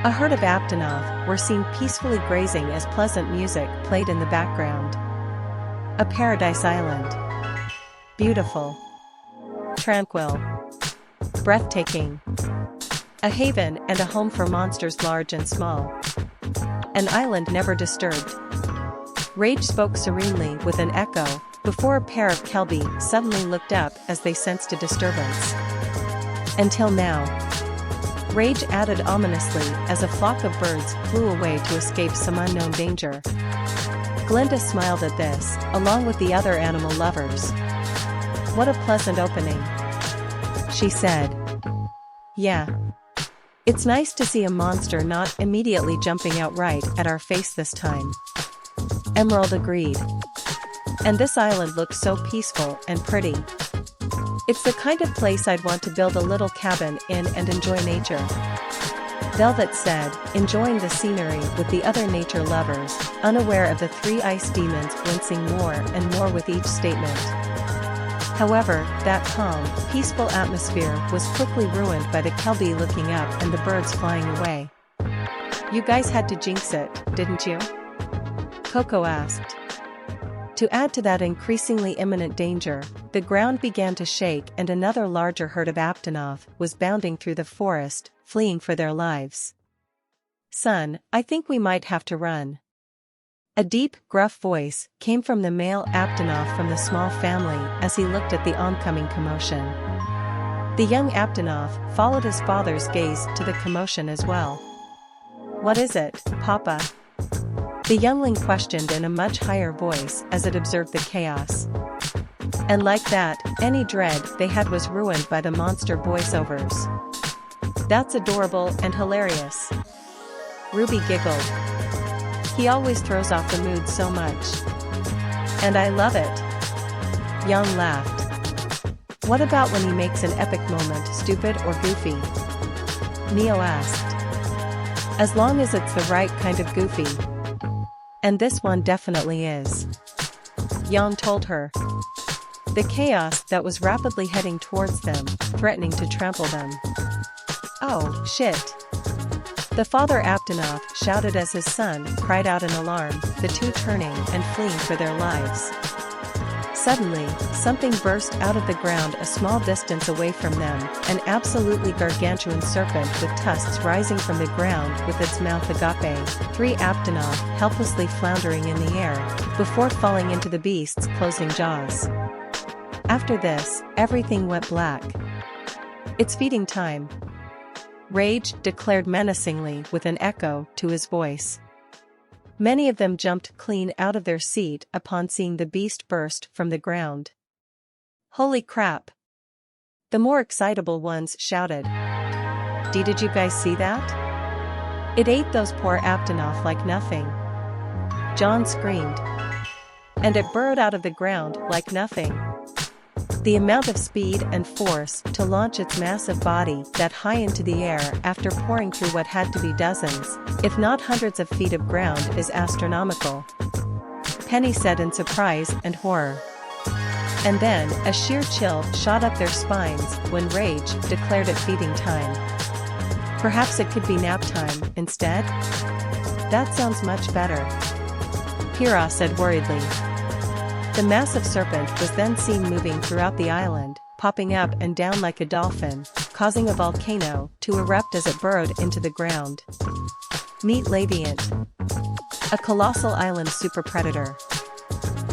A herd of Aptonov were seen peacefully grazing as pleasant music played in the background. A paradise island. Beautiful. Tranquil. Breathtaking. A haven and a home for monsters large and small. An island never disturbed. Rage spoke serenely with an echo, before a pair of Kelby suddenly looked up as they sensed a disturbance. Until now. Rage added ominously as a flock of birds flew away to escape some unknown danger. Glinda smiled at this, along with the other animal lovers. "What a pleasant opening," she said. "Yeah. It's nice to see a monster not immediately jumping out right at our face this time." Emerald agreed. "And this island looks so peaceful and pretty. It's the kind of place I'd want to build a little cabin in and enjoy nature." Velvet said, enjoying the scenery with the other nature lovers, unaware of the three ice demons wincing more and more with each statement. However, that calm, peaceful atmosphere was quickly ruined by the Kelby looking up and the birds flying away. "You guys had to jinx it, didn't you?" Coco asked. To add to that increasingly imminent danger, the ground began to shake and another larger herd of Aptonov was bounding through the forest, fleeing for their lives. "Son, I think we might have to run." A deep, gruff voice came from the male Aptonov from the small family as he looked at the oncoming commotion. The young Aptonov followed his father's gaze to the commotion as well. "What is it, Papa?" the youngling questioned in a much higher voice as it observed the chaos. And like that, any dread they had was ruined by the monster voiceovers. "That's adorable and hilarious." Ruby giggled. "He always throws off the mood so much. And I love it." Young laughed. "What about when he makes an epic moment stupid or goofy?" Neo asked. "As long as it's the right kind of goofy. And this one definitely is." Jan told her. The chaos that was rapidly heading towards them, threatening to trample them. "Oh, shit!" The father Aptonov shouted as his son cried out in alarm, the two turning and fleeing for their lives. Suddenly, something burst out of the ground a small distance away from them, an absolutely gargantuan serpent with tusks rising from the ground with its mouth agape, three Aptonov helplessly floundering in the air, before falling into the beast's closing jaws. After this, everything went black. "It's feeding time," Rage declared menacingly with an echo to his voice. Many of them jumped clean out of their seat upon seeing the beast burst from the ground. "Holy crap!" The more excitable ones shouted. Did you guys see that? It ate those poor Aptonov like nothing." John screamed. "And it burrowed out of the ground like nothing." The amount of speed and force to launch its massive body that high into the air after pouring through what had to be dozens, if not hundreds of feet of ground is astronomical, Penny said in surprise and horror. And then, a sheer chill shot up their spines when Rage declared it feeding time. "Perhaps it could be nap time instead?" "That sounds much better," Pyrrha said worriedly. The massive serpent was then seen moving throughout the island, popping up and down like a dolphin, causing a volcano to erupt as it burrowed into the ground. Meet Laviente, a colossal island super predator.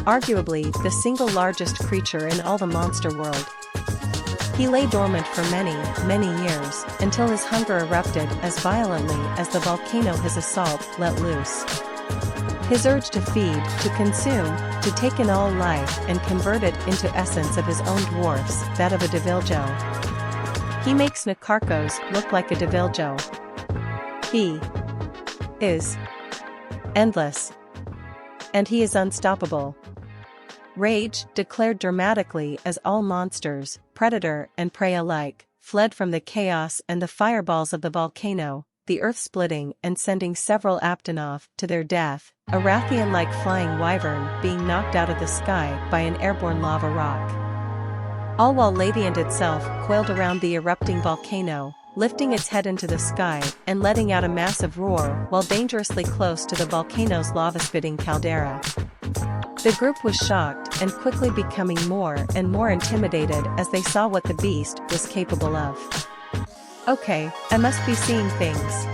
Arguably the single largest creature in all the monster world. He lay dormant for many, many years, until his hunger erupted as violently as the volcano his assault let loose. His urge to feed, to consume, to take in all life and convert it into essence of his own dwarfs, that of a Deviljo. He makes Nakarkos look like a Deviljo. He is endless. And he is unstoppable. Rage declared dramatically as all monsters, predator and prey alike, fled from the chaos and the fireballs of the volcano, the earth splitting and sending several Aptonov to their death, a Rathian-like flying wyvern being knocked out of the sky by an airborne lava rock. All while Laviente itself coiled around the erupting volcano, lifting its head into the sky and letting out a massive roar while dangerously close to the volcano's lava-spitting caldera. The group was shocked and quickly becoming more and more intimidated as they saw what the beast was capable of. Okay, I must be seeing things.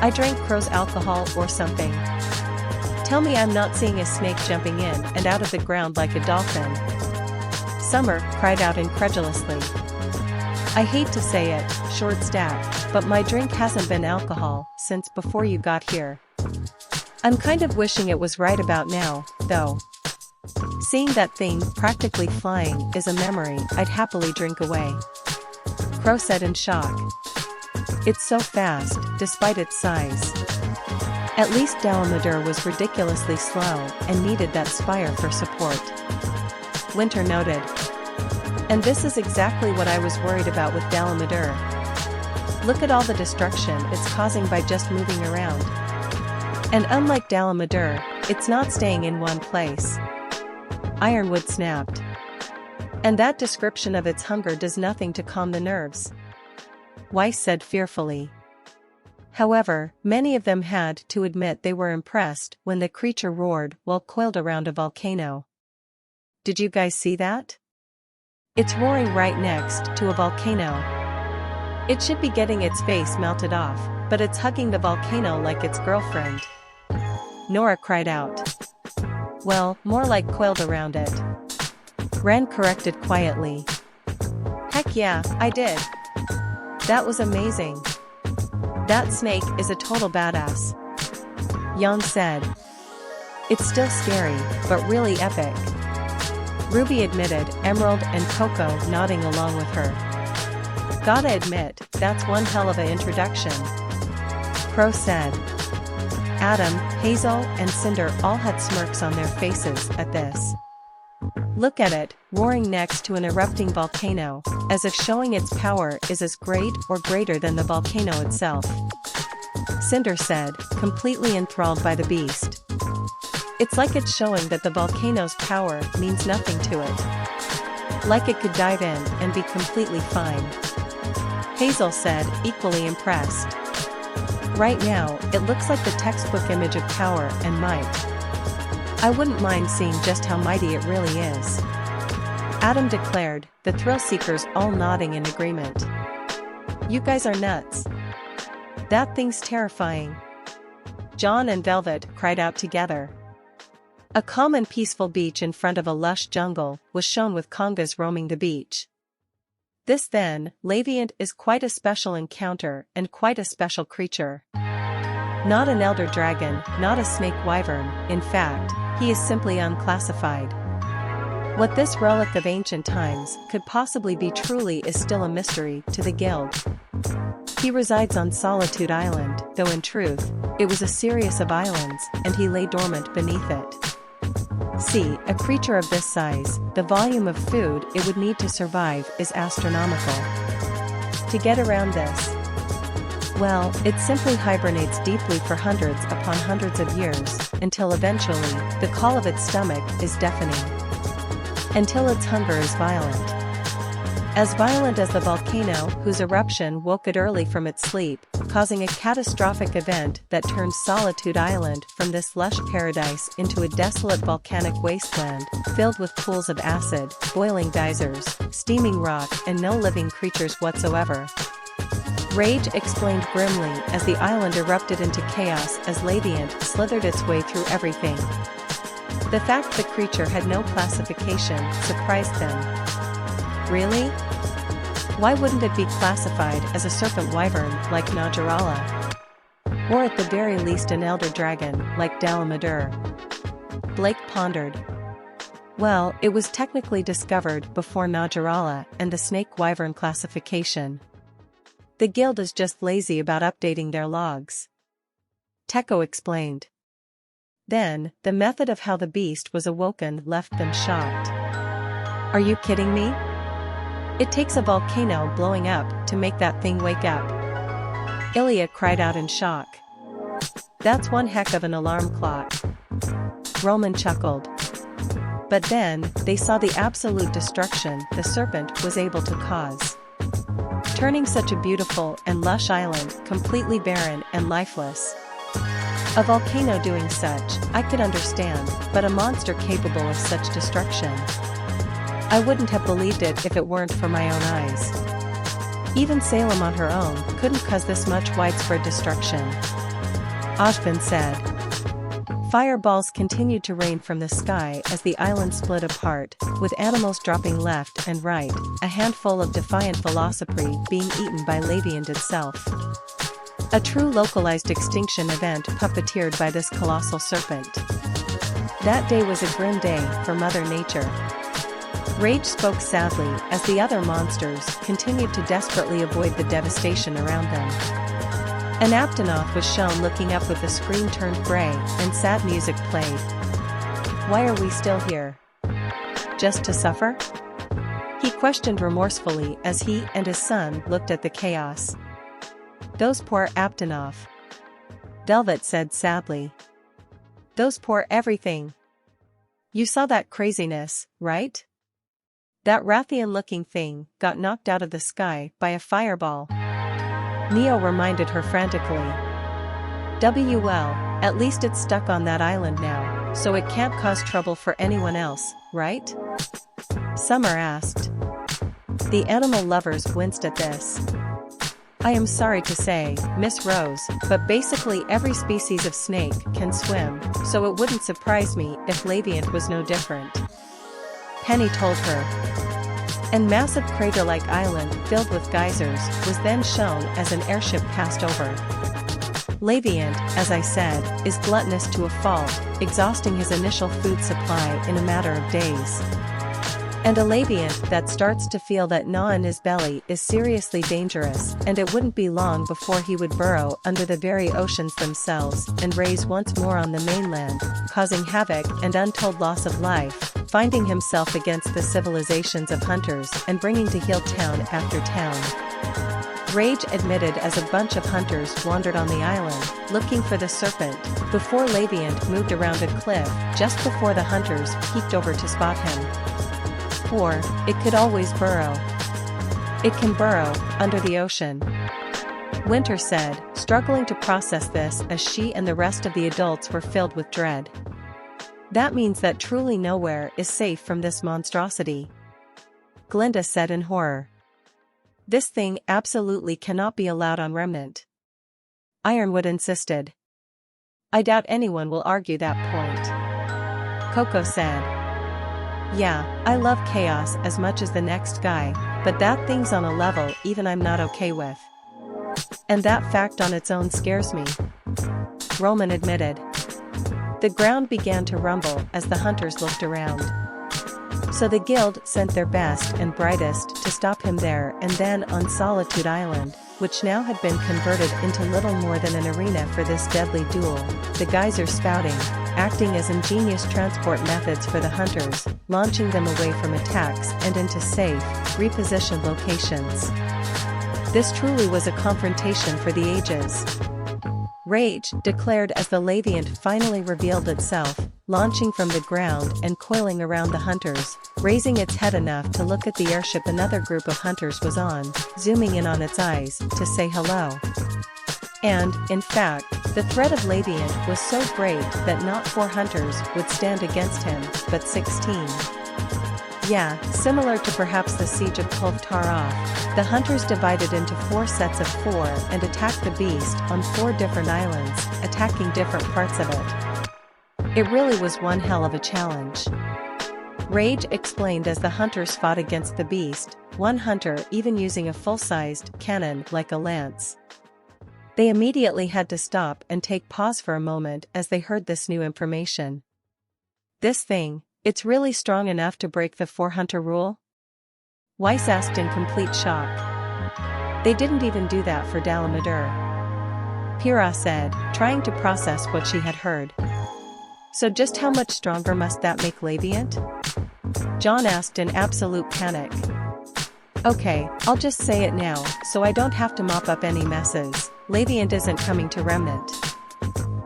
I drank crow's alcohol or something. Tell me I'm not seeing a snake jumping in and out of the ground like a dolphin. Summer cried out incredulously. I hate to say it, short stack, but my drink hasn't been alcohol since before you got here. I'm kind of wishing it was right about now, though. Seeing that thing practically flying is a memory I'd happily drink away. Crow said in shock. It's so fast, despite its size. At least Dalamadur was ridiculously slow and needed that spire for support. Winter noted. And this is exactly what I was worried about with Dalamadur. Look at all the destruction it's causing by just moving around. And unlike Dalamadur, it's not staying in one place. Ironwood snapped. And that description of its hunger does nothing to calm the nerves. Weiss said fearfully. However, many of them had to admit they were impressed when the creature roared while coiled around a volcano. Did you guys see that? It's roaring right next to a volcano. It should be getting its face melted off, but it's hugging the volcano like its girlfriend. Nora cried out. Well, more like coiled around it. Rand corrected quietly. Heck yeah, I did. That was amazing. That snake is a total badass. Jan said. It's still scary, but really epic. Ruby admitted, Emerald and Coco nodding along with her. Gotta admit, that's one hell of a introduction. Crow said. Adam, Hazel, and Cinder all had smirks on their faces at this. Look at it, roaring next to an erupting volcano, as if showing its power is as great or greater than the volcano itself. Cinder said, completely enthralled by the beast. It's like it's showing that the volcano's power means nothing to it. Like it could dive in and be completely fine. Hazel said, equally impressed. Right now, it looks like the textbook image of power and might. I wouldn't mind seeing just how mighty it really is. Adam declared, the thrill seekers all nodding in agreement. You guys are nuts. That thing's terrifying. John and Velvet cried out together. A calm and peaceful beach in front of a lush jungle was shown with congas roaming the beach. This then, Laviente is quite a special encounter and quite a special creature. Not an elder dragon, not a snake wyvern, in fact, he is simply unclassified. What this relic of ancient times could possibly be truly is still a mystery to the guild. He resides on Solitude Island, though in truth, it was a series of islands, and he lay dormant beneath it. See, a creature of this size, the volume of food it would need to survive is astronomical. To get around this, well, it simply hibernates deeply for hundreds upon hundreds of years, until eventually, the call of its stomach is deafening. Until its hunger is violent. As violent as the volcano whose eruption woke it early from its sleep, causing a catastrophic event that turned Solitude Island from this lush paradise into a desolate volcanic wasteland, filled with pools of acid, boiling geysers, steaming rock and no living creatures whatsoever. Rage explained grimly as the island erupted into chaos as Laviente slithered its way through everything. The fact the creature had no classification surprised them. Really? Why wouldn't it be classified as a serpent wyvern like Najarala? Or at the very least an elder dragon like Dalamadur? Blake pondered. Well, it was technically discovered before Najarala and the snake wyvern classification. The guild is just lazy about updating their logs. Teko explained. Then, the method of how the beast was awoken left them shocked. Are you kidding me? It takes a volcano blowing up to make that thing wake up. Ilya cried out in shock. That's one heck of an alarm clock. Roman chuckled. But then, they saw the absolute destruction the serpent was able to cause. turning such a beautiful and lush island completely barren and lifeless. A volcano doing such, I could understand, but a monster capable of such destruction. I wouldn't have believed it if it weren't for my own eyes. Even Salem on her own couldn't cause this much widespread destruction. Ashvin said. Fireballs continued to rain from the sky as the island split apart, with animals dropping left and right, a handful of defiant velocipede being eaten by Laviente itself. A true localized extinction event puppeteered by this colossal serpent. That day was a grim day for Mother Nature. Rage spoke sadly as the other monsters continued to desperately avoid the devastation around them. An Aptonoff was shown looking up with the screen turned gray and sad music played. Why are we still here? Just to suffer? He questioned remorsefully as he and his son looked at the chaos. Those poor Aptonoff. Delvet said sadly. Those poor everything. You saw that craziness, right? That Rathian-looking thing got knocked out of the sky by a fireball. Neo reminded her frantically. Well, at least it's stuck on that island now, so it can't cause trouble for anyone else, right? Summer asked. The animal lovers winced at this. I am sorry to say, Miss Rose, but basically every species of snake can swim, so it wouldn't surprise me if Laviente was no different. Penny told her. An massive crater-like island filled with geysers was then shown as an airship passed over. Laviente, as I said, is gluttonous to a fault, exhausting his initial food supply in a matter of days. And a Laviente that starts to feel that gnaw in his belly is seriously dangerous, and it wouldn't be long before he would burrow under the very oceans themselves and raise once more on the mainland, causing havoc and untold loss of life, finding himself against the civilizations of hunters and bringing to heel town after town. Rage admitted as a bunch of hunters wandered on the island, looking for the serpent, before Laviente moved around a cliff just before the hunters peeked over to spot him. Or, it could always burrow. It can burrow, under the ocean. Winter said, struggling to process this as she and the rest of the adults were filled with dread. That means that truly nowhere is safe from this monstrosity. Glinda said in horror. This thing absolutely cannot be allowed on Remnant. Ironwood insisted. I doubt anyone will argue that point. Coco said. Yeah, I love chaos as much as the next guy, but that thing's on a level even I'm not okay with. And that fact on its own scares me. Roman admitted. The ground began to rumble as the hunters looked around. So the guild sent their best and brightest to stop him there and then on Solitude Island, which now had been converted into little more than an arena for this deadly duel, the geysers spouting, acting as ingenious transport methods for the hunters, launching them away from attacks and into safe, repositioned locations. This truly was a confrontation for the ages. Rage declared as the Laviente finally revealed itself, launching from the ground and coiling around the hunters, raising its head enough to look at the airship another group of hunters was on, zooming in on its eyes to say hello. And, in fact, the threat of Laviente was so great that not 4 hunters would stand against him, but 16. Yeah, similar to perhaps the siege of Kulv Taroth, the hunters divided into 4 sets of 4 and attacked the beast on 4 different islands, attacking different parts of it. It really was one hell of a challenge. Rage explained as the hunters fought against the beast, one hunter even using a full-sized cannon like a lance. They immediately had to stop and take pause for a moment as they heard this new information. This thing, it's really strong enough to break the 4-hunter rule? Weiss asked in complete shock. They didn't even do that for Dalamadur. Pyrrha said, trying to process what she had heard. So just how much stronger must that make Laviente? John asked in absolute panic. Okay, I'll just say it now, so I don't have to mop up any messes. Laviente isn't coming to Remnant.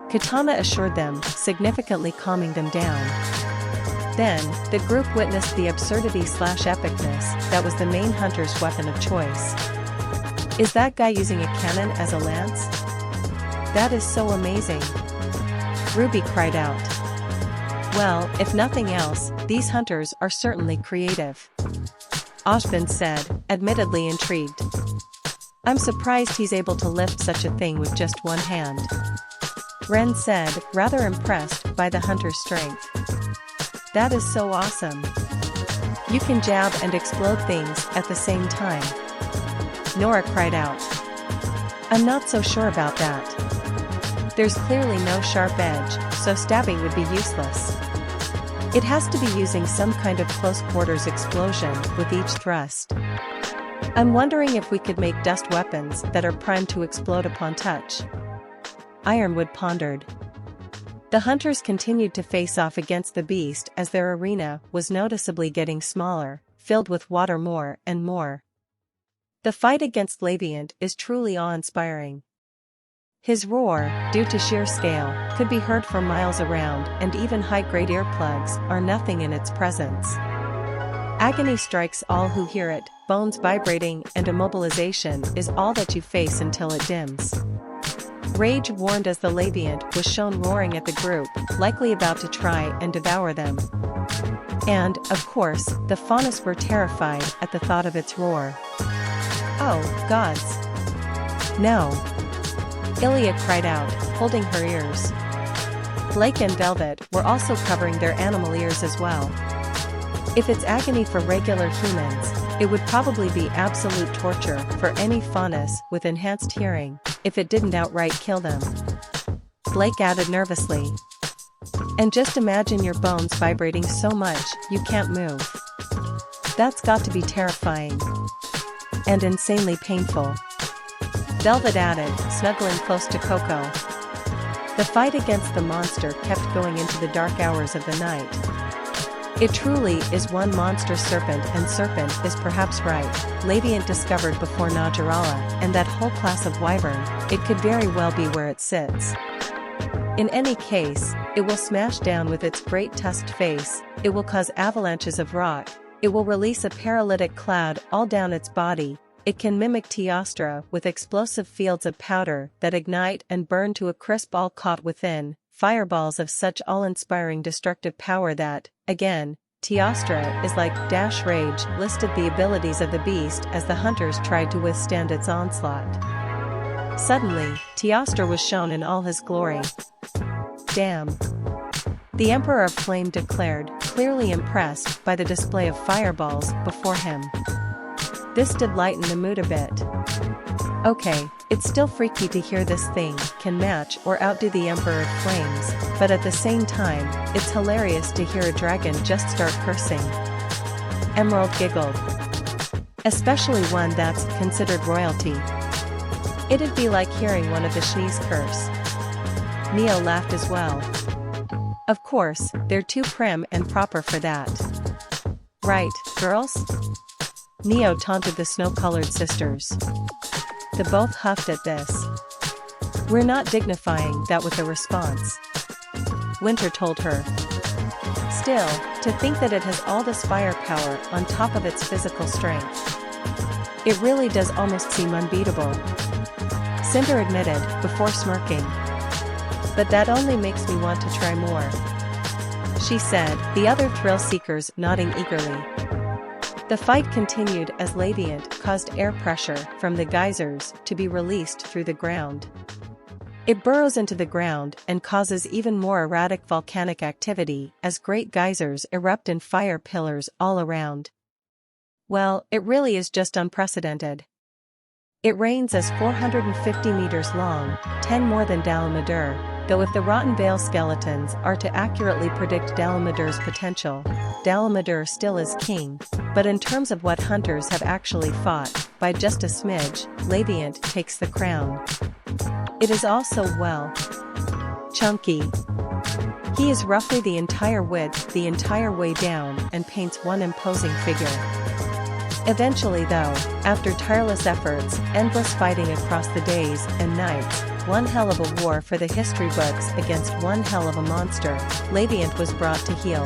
Katana assured them, significantly calming them down. Then, the group witnessed the absurdity/epicness that was the main hunter's weapon of choice. Is that guy using a cannon as a lance? That is so amazing. Ruby cried out. Well, if nothing else, these hunters are certainly creative. Ashvin said, admittedly intrigued. I'm surprised he's able to lift such a thing with just one hand. Ren said, rather impressed by the hunter's strength. That is so awesome. You can jab and explode things at the same time. Nora cried out. I'm not so sure about that. There's clearly no sharp edge, so stabbing would be useless. It has to be using some kind of close-quarters explosion with each thrust. I'm wondering if we could make dust weapons that are primed to explode upon touch. Ironwood pondered. The hunters continued to face off against the beast as their arena was noticeably getting smaller, filled with water more and more. The fight against Laviente is truly awe-inspiring. His roar, due to sheer scale, could be heard for miles around, and even high-grade earplugs are nothing in its presence. Agony strikes all who hear it, bones vibrating and immobilization is all that you face until it dims. Rage warned as the Laviente was shown roaring at the group, likely about to try and devour them. And, of course, the Faunus were terrified at the thought of its roar. Oh, gods! No! Ilya cried out, holding her ears. Blake and Velvet were also covering their animal ears as well. If it's agony for regular humans, it would probably be absolute torture for any Faunus with enhanced hearing, if it didn't outright kill them. Blake added nervously. And just imagine your bones vibrating so much you can't move. That's got to be terrifying. And insanely painful. Velvet added, snuggling close to Coco. The fight against the monster kept going into the dark hours of the night. It truly is one monstrous serpent, and serpent is perhaps right, Laviente discovered before Najarala, and that whole class of wyvern, it could very well be where it sits. In any case, it will smash down with its great tusked face, it will cause avalanches of rock, it will release a paralytic cloud all down its body. It can mimic Teostra with explosive fields of powder that ignite and burn to a crisp all caught within, fireballs of such all-inspiring destructive power that, again, Teostra is like dash rage listed the abilities of the beast as the hunters tried to withstand its onslaught. Suddenly, Teostra was shown in all his glory. Damn! The Emperor of Flame declared, clearly impressed by the display of fireballs before him. This did lighten the mood a bit. Okay, it's still freaky to hear this thing can match or outdo the Emperor of Flames, but at the same time, it's hilarious to hear a dragon just start cursing. Emerald giggled. Especially one that's considered royalty. It'd be like hearing one of the Shnees curse. Neo laughed as well. Of course, they're too prim and proper for that. Right, girls? Neo taunted the snow-colored sisters. The both huffed at this. We're not dignifying that with a response. Winter told her. Still, to think that it has all this firepower on top of its physical strength. It really does almost seem unbeatable. Cinder admitted, before smirking. But that only makes me want to try more. She said, the other thrill-seekers nodding eagerly. The fight continued as Laviente caused air pressure from the geysers to be released through the ground. It burrows into the ground and causes even more erratic volcanic activity as great geysers erupt in fire pillars all around. Well, it really is just unprecedented. It rains as 450 meters long, 10 more than Dalamadur, though if the Rotten Vale skeletons are to accurately predict Dalamadur's potential, Dalamadur still is king, but in terms of what hunters have actually fought, by just a smidge, Laviente takes the crown. It is also, well, chunky. He is roughly the entire width the entire way down and paints one imposing figure. Eventually though, after tireless efforts, endless fighting across the days and nights, one hell of a war for the history books against one hell of a monster, Laviente was brought to heel.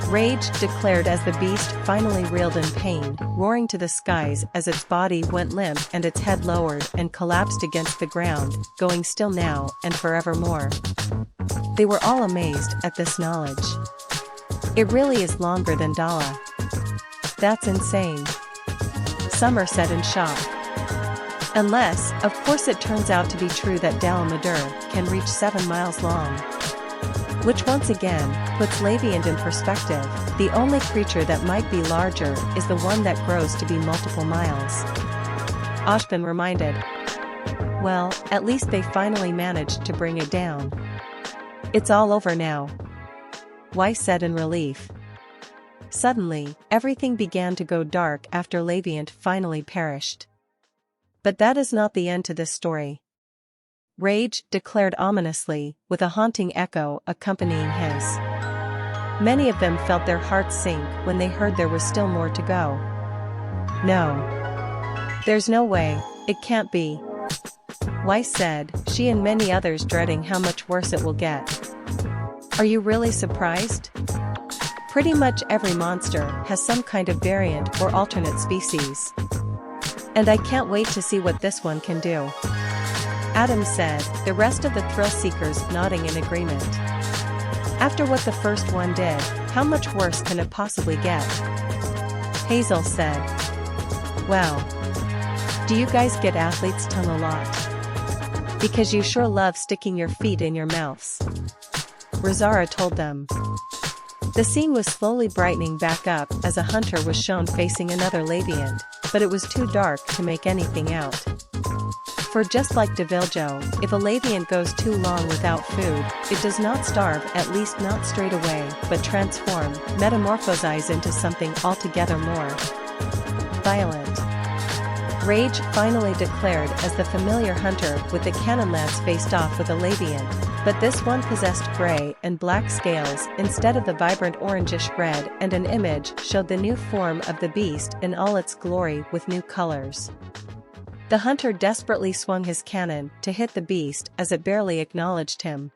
Rage declared as the beast finally reeled in pain, roaring to the skies as its body went limp and its head lowered and collapsed against the ground, going still now and forevermore. They were all amazed at this knowledge. It really is longer than Dala. That's insane. Summer said in shock. Unless, of course, it turns out to be true that Dalamadur can reach 7 miles long. Which once again, puts Laviente in perspective. The only creature that might be larger is the one that grows to be multiple miles. Ashbin reminded. Well, at least they finally managed to bring it down. It's all over now. Weiss said in relief. Suddenly, everything began to go dark after Laviente finally perished. But that is not the end to this story. Rage declared ominously, with a haunting echo accompanying his. Many of them felt their hearts sink when they heard there was still more to go. No. There's no way, it can't be. Weiss said, she and many others dreading how much worse it will get. Are you really surprised? Pretty much every monster has some kind of variant or alternate species. And I can't wait to see what this one can do. Adam said, the rest of the thrill seekers nodding in agreement. After what the first one did, how much worse can it possibly get? Hazel said. Well. Do you guys get athlete's tongue a lot? Because you sure love sticking your feet in your mouths. Rosara told them. The scene was slowly brightening back up as a hunter was shown facing another Laviente, but it was too dark to make anything out. For just like De Viljo, if a Laviente goes too long without food, it does not starve, at least not straight away, but metamorphosize into something altogether more violent. Rage finally declared as the familiar hunter with the cannon lance faced off with a Laviente, but this one possessed gray and black scales instead of the vibrant orangish red, and an image showed the new form of the beast in all its glory with new colors. The hunter desperately swung his cannon to hit the beast as it barely acknowledged him.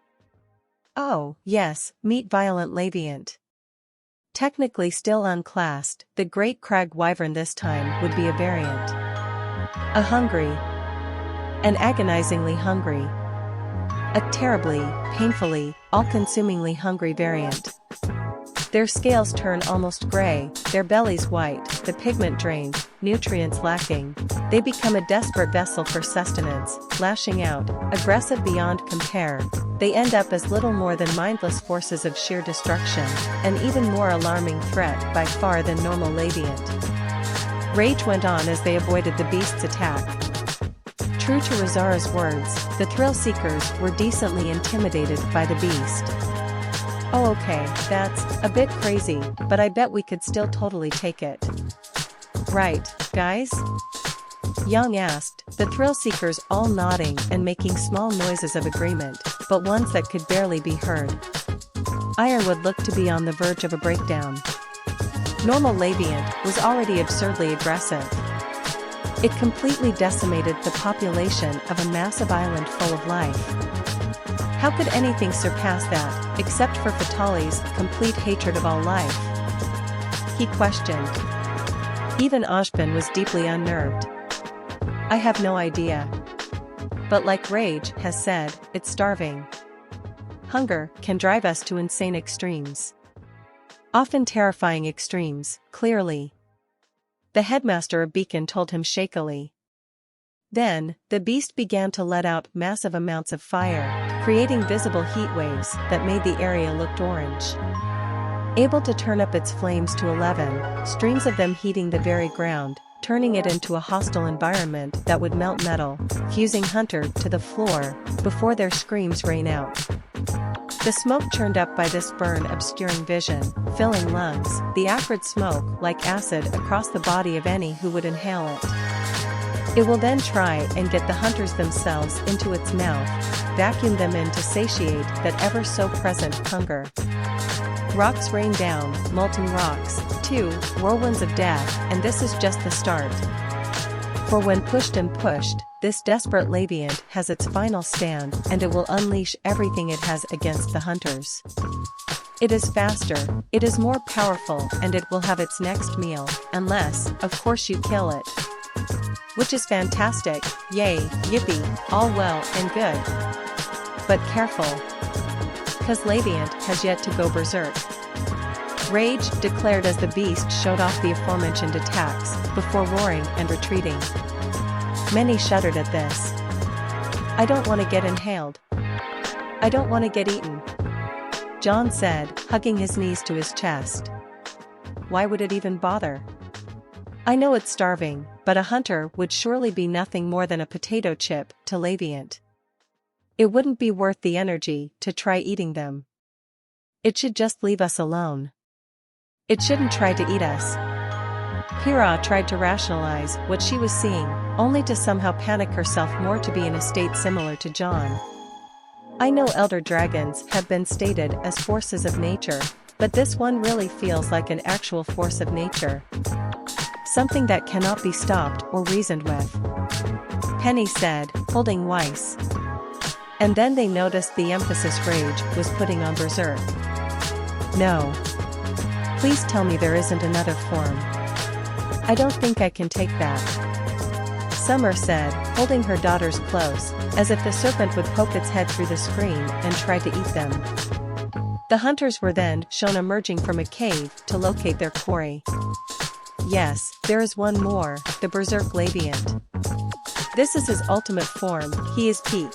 Oh, yes, meet violent Laviente. Technically still unclassed, the great crag wyvern this time would be a variant. A hungry. An agonizingly hungry. A terribly, painfully, all-consumingly hungry variant. Their scales turn almost gray, their bellies white, the pigment drained, nutrients lacking. They become a desperate vessel for sustenance, lashing out, aggressive beyond compare. They end up as little more than mindless forces of sheer destruction, an even more alarming threat by far than normal Laviente. Rage went on as they avoided the beast's attack. True to Rosara's words, the thrill seekers were decently intimidated by the beast. Oh okay, that's a bit crazy, but I bet we could still totally take it. Right, guys? Young asked, the thrill seekers all nodding and making small noises of agreement, but ones that could barely be heard. Ironwood looked to be on the verge of a breakdown. Normal Laviente was already absurdly aggressive. It completely decimated the population of a massive island full of life. How could anything surpass that, except for Fatali's complete hatred of all life? He questioned. Even Ashbin was deeply unnerved. I have no idea. But like Rage has said, it's starving. Hunger can drive us to insane extremes. Often terrifying extremes, clearly. The headmaster of Beacon told him shakily. Then, the beast began to let out massive amounts of fire, creating visible heat waves that made the area look orange. Able to turn up its flames to 11, streams of them heating the very ground, turning it into a hostile environment that would melt metal, fusing Hunter to the floor, before their screams rain out. The smoke churned up by this burn obscuring vision, filling lungs, the acrid smoke like acid across the body of any who would inhale it. It will then try and get the hunters themselves into its mouth, vacuum them in to satiate that ever so present hunger. Rocks rain down, molten rocks, too, whirlwinds of death, and this is just the start. For when pushed and pushed, this desperate Laviente has its final stand and it will unleash everything it has against the hunters. It is faster, it is more powerful, and it will have its next meal, unless, of course, you kill it. Which is fantastic, yay, yippee, all well and good. But careful. 'Cause Laviente has yet to go berserk. Rage declared as the beast showed off the aforementioned attacks, before roaring and retreating. Many shuddered at this. I don't want to get inhaled. I don't want to get eaten. John said, hugging his knees to his chest. Why would it even bother? I know it's starving, but a hunter would surely be nothing more than a potato chip to Laviente. It wouldn't be worth the energy to try eating them. It should just leave us alone. It shouldn't try to eat us. Pyrrha tried to rationalize what she was seeing, only to somehow panic herself more to be in a state similar to John. I know elder dragons have been stated as forces of nature, but this one really feels like an actual force of nature. Something that cannot be stopped or reasoned with. Penny said, holding Weiss. And then they noticed the emphasis Rage was putting on berserk. No. Please tell me there isn't another form. I don't think I can take that. Summer said, holding her daughters close, as if the serpent would poke its head through the screen and try to eat them. The hunters were then shown emerging from a cave to locate their quarry. Yes, there is one more, the berserk Laviente. This is his ultimate form, he is peak.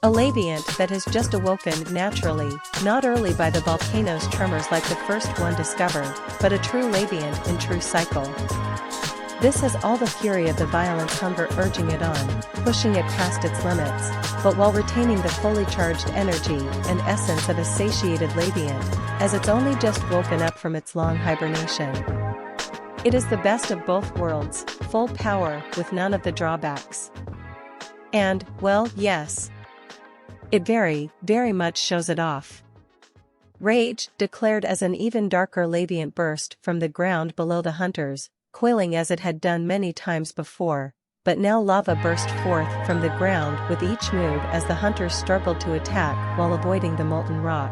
A Laviente that has just awoken naturally, not early by the volcano's tremors like the first one discovered, but a true Laviente in true cycle. This has all the fury of the violence hunger urging it on, pushing it past its limits, but while retaining the fully charged energy and essence of a satiated Laviente, as it's only just woken up from its long hibernation. It is the best of both worlds, full power with none of the drawbacks. And, well, yes. It very, very much shows it off. Rage declared as an even darker Laviente burst from the ground below the hunters, coiling as it had done many times before, but now lava burst forth from the ground with each move as the hunters struggled to attack while avoiding the molten rock.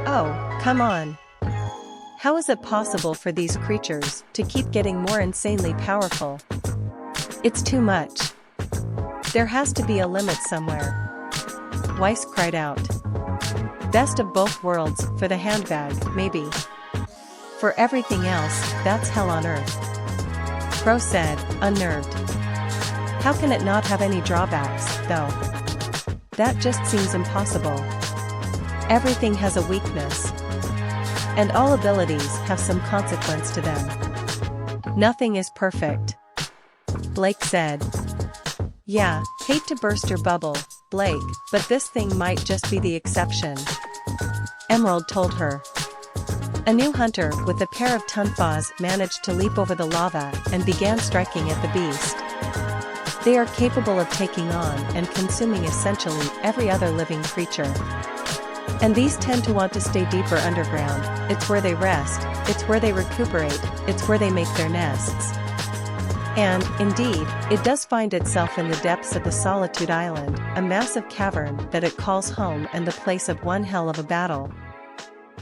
Oh, come on. How is it possible for these creatures to keep getting more insanely powerful? It's too much. There has to be a limit somewhere. Weiss cried out. Best of both worlds for the handbag, maybe. For everything else, that's hell on earth. Crow said, unnerved. How can it not have any drawbacks, though? That just seems impossible. Everything has a weakness. And all abilities have some consequence to them. Nothing is perfect. Blake said. Yeah, hate to burst your bubble, Blake, but this thing might just be the exception. Emerald told her. A new hunter with a pair of tunfas managed to leap over the lava and began striking at the beast. They are capable of taking on and consuming essentially every other living creature. And these tend to want to stay deeper underground, it's where they rest, it's where they recuperate, it's where they make their nests. And, indeed, it does find itself in the depths of the Solitude Island, a massive cavern that it calls home and the place of one hell of a battle.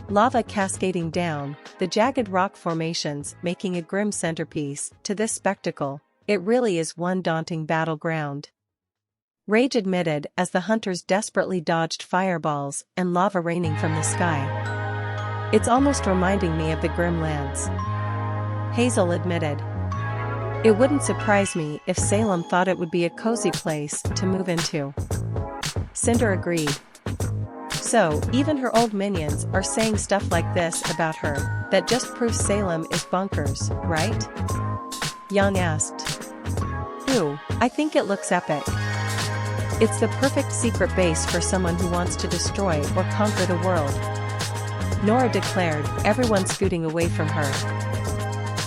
Lava cascading down, the jagged rock formations making a grim centerpiece to this spectacle, it really is one daunting battleground. Rage admitted as the hunters desperately dodged fireballs and lava raining from the sky. It's almost reminding me of the Grim Lands. Hazel admitted. It wouldn't surprise me if Salem thought it would be a cozy place to move into. Cinder agreed. So, even her old minions are saying stuff like this about her, that just proves Salem is bonkers, right? Young asked. Ooh, I think it looks epic. It's the perfect secret base for someone who wants to destroy or conquer the world. Nora declared, everyone scooting away from her.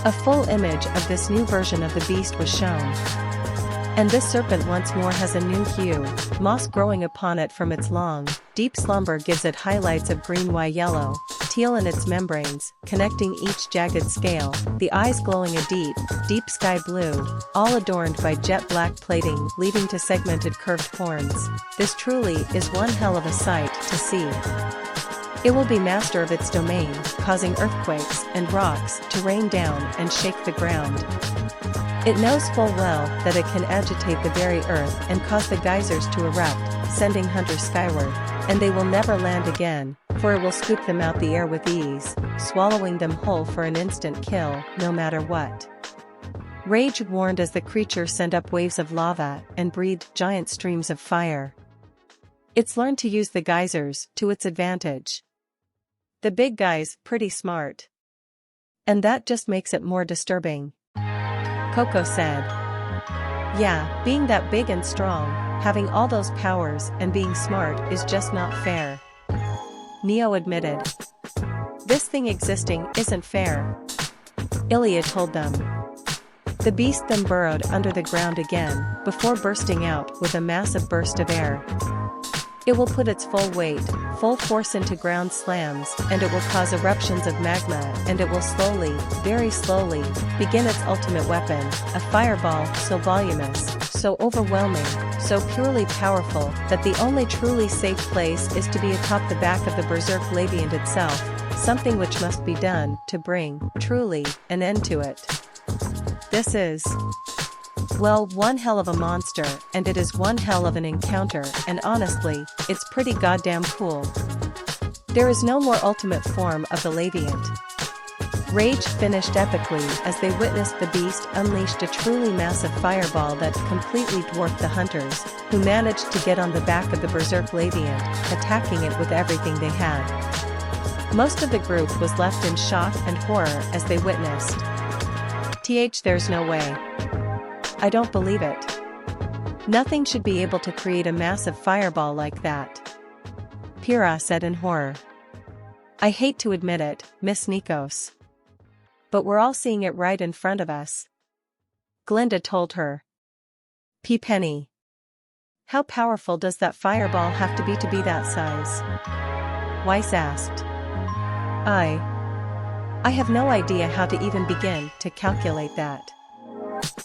A full image of this new version of the beast was shown. And this serpent once more has a new hue, moss growing upon it from its long, deep slumber gives it highlights of green-yellow, teal in its membranes, connecting each jagged scale, the eyes glowing a deep, deep sky blue, all adorned by jet black plating leading to segmented curved horns. This truly is one hell of a sight to see. It will be master of its domain, causing earthquakes and rocks to rain down and shake the ground. It knows full well that it can agitate the very earth and cause the geysers to erupt, sending hunters skyward, and they will never land again, for it will scoop them out the air with ease, swallowing them whole for an instant kill, no matter what. Rage warned as the creature sent up waves of lava and breathed giant streams of fire. It's learned to use the geysers to its advantage. The big guy's pretty smart. And that just makes it more disturbing. Coco said. Yeah, being that big and strong, having all those powers and being smart is just not fair. Neo admitted. This thing existing isn't fair. Ilya told them. The beast then burrowed under the ground again, before bursting out with a massive burst of air. It will put its full weight, full force into ground slams, and it will cause eruptions of magma, and it will slowly, very slowly, begin its ultimate weapon, a fireball so voluminous, so overwhelming, so purely powerful, that the only truly safe place is to be atop the back of the berserk Laviente itself, something which must be done to bring, truly, an end to it. This is... well, one hell of a monster, and it is one hell of an encounter, and honestly, it's pretty goddamn cool. There is no more ultimate form of the Laviente. Rage finished epically as they witnessed the beast unleashed a truly massive fireball that completely dwarfed the hunters, who managed to get on the back of the berserk Laviente, attacking it with everything they had. Most of the group was left in shock and horror as they witnessed. There's no way. I don't believe it. Nothing should be able to create a massive fireball like that. Pyrrha said in horror. I hate to admit it, Miss Nikos. But we're all seeing it right in front of us. Glinda told her. Penny. How powerful does that fireball have to be that size? Weiss asked. I have no idea how to even begin to calculate that.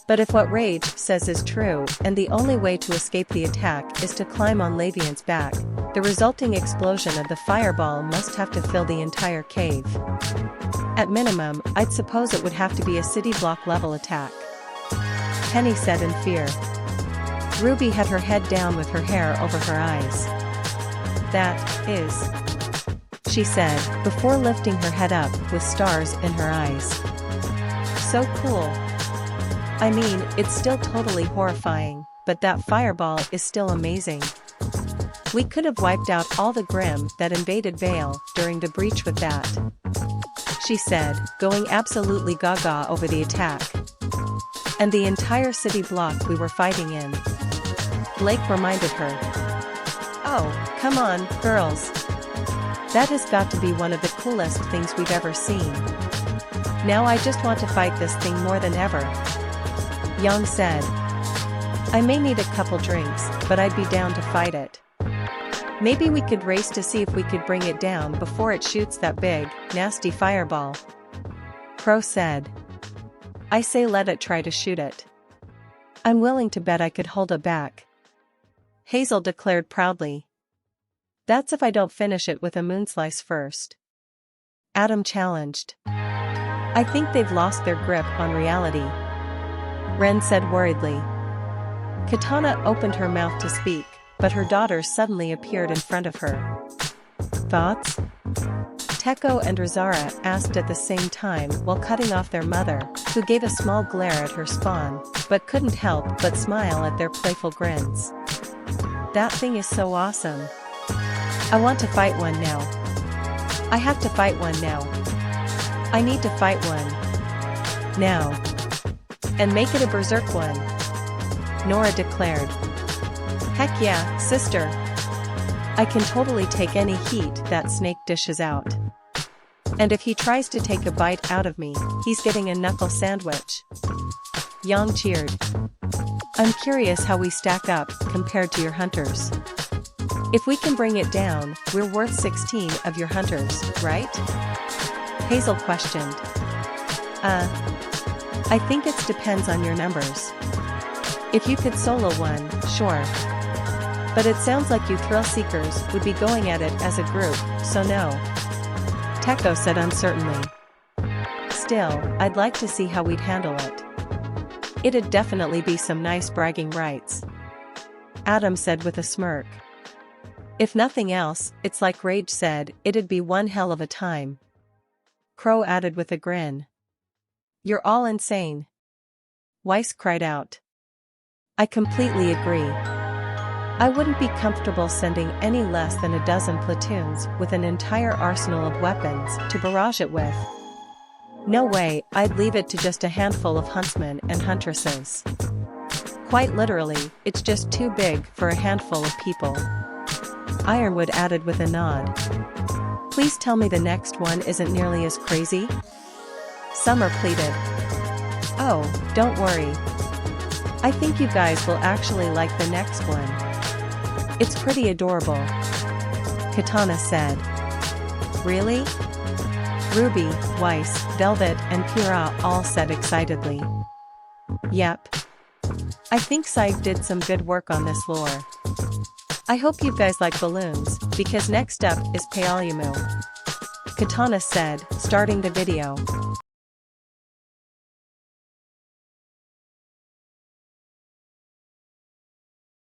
But if what Rage says is true, and the only way to escape the attack is to climb on Laviente's back, the resulting explosion of the fireball must have to fill the entire cave. At minimum, I'd suppose it would have to be a city block level attack. Penny said in fear. Ruby had her head down with her hair over her eyes. That is... she said, before lifting her head up with stars in her eyes. So cool. I mean, it's still totally horrifying, but that fireball is still amazing. We could have wiped out all the Grimm that invaded Vale during the breach with that. She said, going absolutely gaga over the attack. And the entire city block we were fighting in. Blake reminded her. Oh, come on, girls. That has got to be one of the coolest things we've ever seen. Now I just want to fight this thing more than ever. Yang said. I may need a couple drinks, but I'd be down to fight it. Maybe we could race to see if we could bring it down before it shoots that big, nasty fireball. Crow said. I say let it try to shoot it. I'm willing to bet I could hold it back. Hazel declared proudly. That's if I don't finish it with a moonslice first. Adam challenged. I think they've lost their grip on reality. Ren said worriedly. Katana opened her mouth to speak, but her daughter suddenly appeared in front of her. Thoughts? Teko and Razara asked at the same time while cutting off their mother, who gave a small glare at her spawn, but couldn't help but smile at their playful grins. That thing is so awesome. I want to fight one now. I have to fight one now. I need to fight one. Now. And make it a berserk one. Nora declared. Heck yeah, sister. I can totally take any heat that snake dishes out. And if he tries to take a bite out of me, he's getting a knuckle sandwich. Yang cheered. I'm curious how we stack up compared to your hunters. If we can bring it down, we're worth 16 of your hunters, right? Hazel questioned. I think it depends on your numbers. If you could solo one, sure. But it sounds like you thrill seekers would be going at it as a group, so no. Teko said uncertainly. Still, I'd like to see how we'd handle it. It'd definitely be some nice bragging rights. Adam said with a smirk. If nothing else, it's like Rage said, it'd be one hell of a time. Crow added with a grin. You're all insane. Weiss cried out. I completely agree. I wouldn't be comfortable sending any less than a dozen platoons with an entire arsenal of weapons to barrage it with. No way, I'd leave it to just a handful of huntsmen and huntresses. Quite literally, it's just too big for a handful of people. Ironwood added with a nod. Please tell me the next one isn't nearly as crazy? Summer pleaded. Oh, don't worry. I think you guys will actually like the next one. It's pretty adorable. Katana said. Really? Ruby, Weiss, Velvet and Pura all said excitedly. Yep. I think Saig did some good work on this lore. I hope you guys like balloons, because next up is Paolumu. Katana said, starting the video.